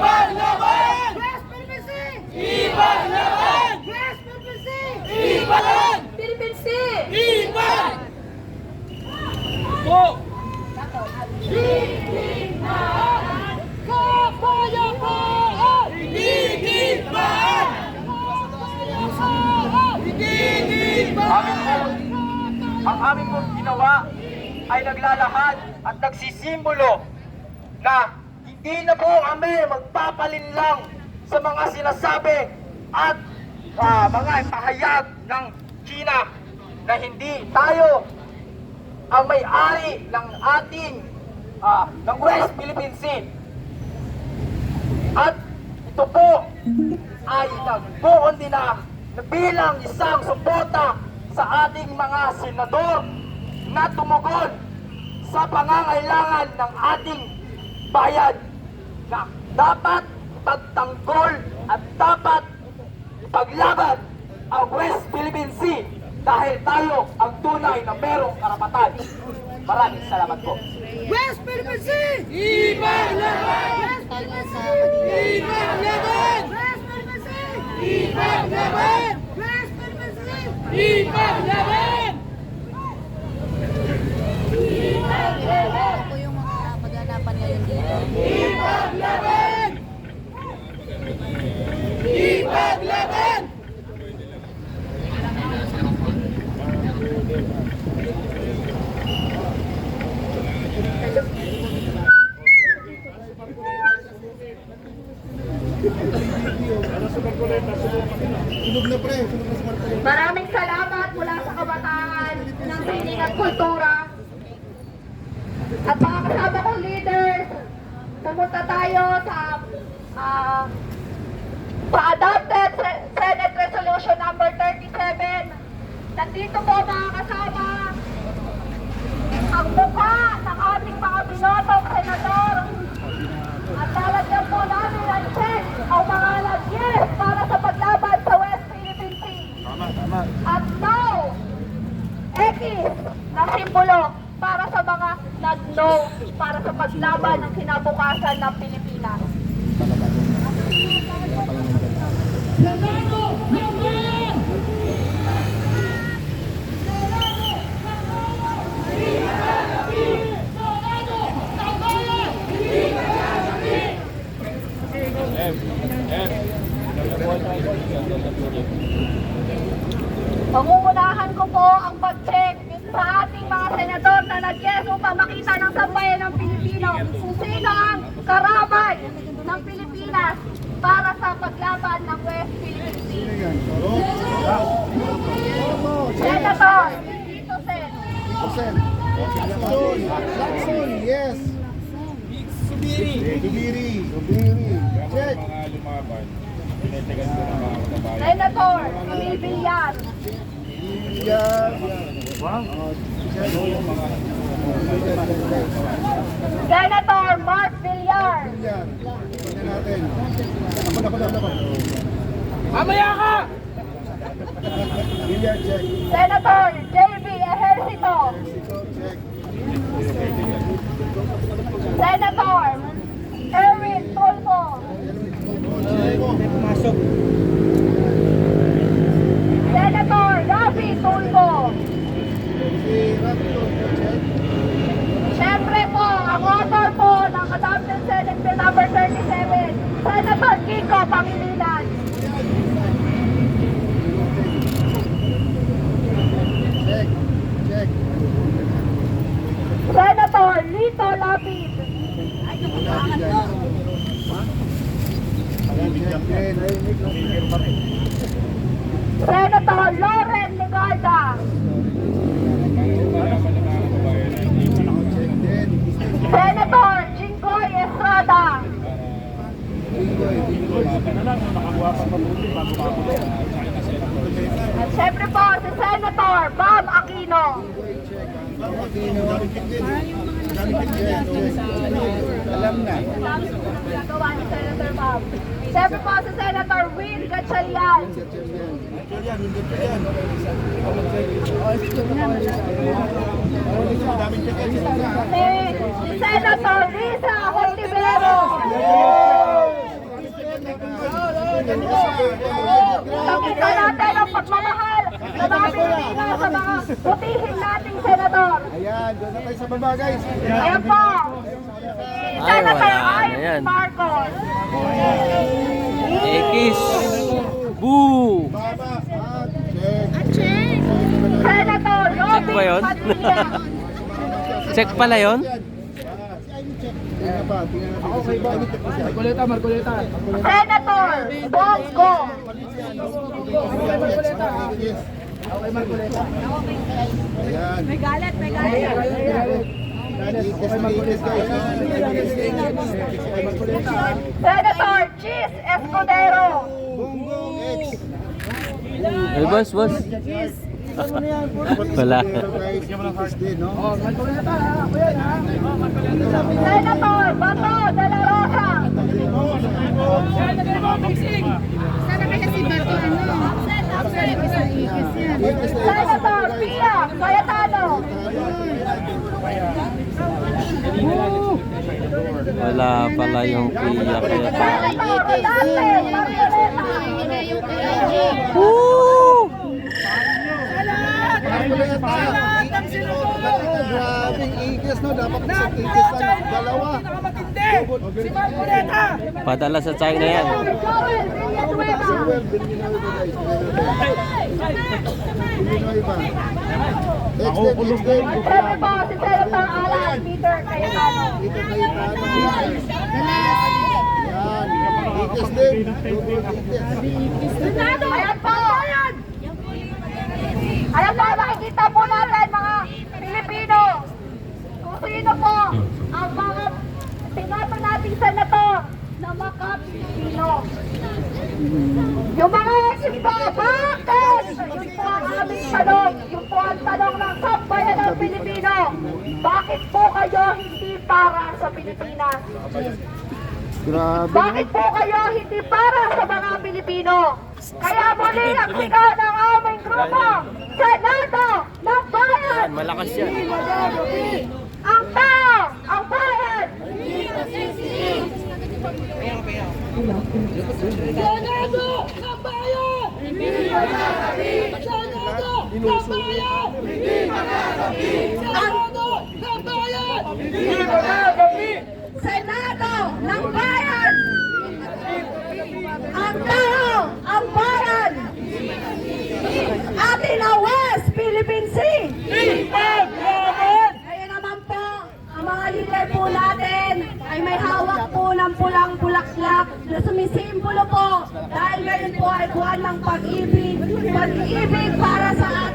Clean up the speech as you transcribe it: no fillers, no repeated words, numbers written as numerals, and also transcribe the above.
Ipaglaban! West Philippine Sea! Ipaglaban! West Philippine Sea! Ipaglaban! Philippine Sea! Ipag! Po! Digmaan! Kapayapaan! Digmaan! Ang aming pong ginawa ay naglalahad at nagsisimbolo na hindi na po kami magpapalinlang sa mga sinasabi at mga pahayag ng China na hindi tayo ang may-ari ng ating ng West Philippine Sea. At ito po ay nagbuon din na bilang isang suporta sa ating mga senador na tumugon sa pangangailangan ng ating bayan na dapat pagtanggol at dapat ipaglaban ang West Philippine Sea dahil tayo ang tunay na merong karapatan. Maraming salamat po. West Philippine Sea! Ipaglaban! West Philippine Sea! Ipaglaban! West Philippine Sea! Ipaglaban! West Philippine Sea! Ipaglaban! Ipaglaban! Ito po yung mga pag-aanapan ngayon dito. Ipaglaban! Ipaglaban! Maraming salamat mula sa kabataan ng sining at kultura at mga kasama kong leaders. Pumunta tayo sa adopted Senate Resolution number 37. Nandito po mga kasama ang mukha ng ating mga binotong senador at lalagyan po namin ang check o mga yes para sa paglaban sa West Philippine Sea. At now, X na simbolo para sa mga nag-no para sa paglaban ng kinabukasan ng Pilipinas. Pangungunahan ko po ang pag-check sa ating mga senador na nag-yes upang makita ng sambayan ng Pilipino kung sino ang karamay ng Pilipinas para sa paglaban ng West Philippine Sea. Senator Tito Sen. Lacson, yes. Subiri! Check. Senator Camille Villar. Senator Mark Villar. Mamaya ka! Senator J.B. Ejercito. Senator Erwin Tulfo. Senator Rafi Tulfo. Siyempre po, ang author po ng Adopted Senate Bill number 37, Senator Kiko Pangilinan. Check. Senator Lito Lapid. Senator Loren Legarda. Senator Jinggoy Estrada. At syempre po si Senator Bam Aquino. Alam na. Sabi ko ng ginagawa ni Senator Bam. Syempre po si Senator Will Gatchalian. Si Senator Risa Hontiveros. Ipakita natin ang pagmamahal na mga Pilipino sa mga butihin nating senador. Ayan, doon na tayo sa baba guys. Ayan po. Ay, Senator wala na Ivy yan. Marcos. Ekis. Boo! Baba. Check. Senator Check ba yun? Robin Padilla. Check pala yun? Tingnan pa, tingnan natin. Okay ba? Marcoleta. Senator Bongo. Ayan. May galit, may galit. Senator Chis Escudero. Bongbong X. Ay, boss. Wala. Senator Bato de la Rosa. Sana kaya si Bato, Absent isa ikis yan. Senator Pia Cayetano. Wala pala yung piyak. Senator Rodante Marcoleta. Grabing ikis, no? Dapat isang ikis lang. Dalawa. Si Marcoleta. Padala sa China yan. Joel Villanueva. Well, Villanueva, guys. Villanueva. Next day. Siyempre po si Senator Alan Peter Cayetano. Ito kayo Yan. Ikis din. Ikis. Senado! Ayan po! Ayan po, makikita po natin mga Pilipino kung sino po ang mga tinato nating senator na maka-Pilipino. Yung mga exit po, bakit? Yun po ang aming tanong. Yun po ang tanong ng sambayan ng Pilipino. Bakit po kayo hindi para sa Pilipinas? Grabe. Bakit po kayo hindi para sa mga Pilipino? Kaya muli ang sigaw ng aming grupo, Senado ng Bayan! Malakas yan. Ang tao, ang bayan! Senado ng Bayan! Hindi magagabi! Senado ng Bayan! Hindi magagabi! Senado ng Bayan! Hindi magagabi! Senado ng Bayan! Ang tao, ang bayan! Atin ang West Philippine Sea! Kaya naman po, ang mga leader po natin ay may hawak po ng pulang bulaklak na sumisimbolo po dahil ngayon po ay buwan ng pag-ibig para sa atin.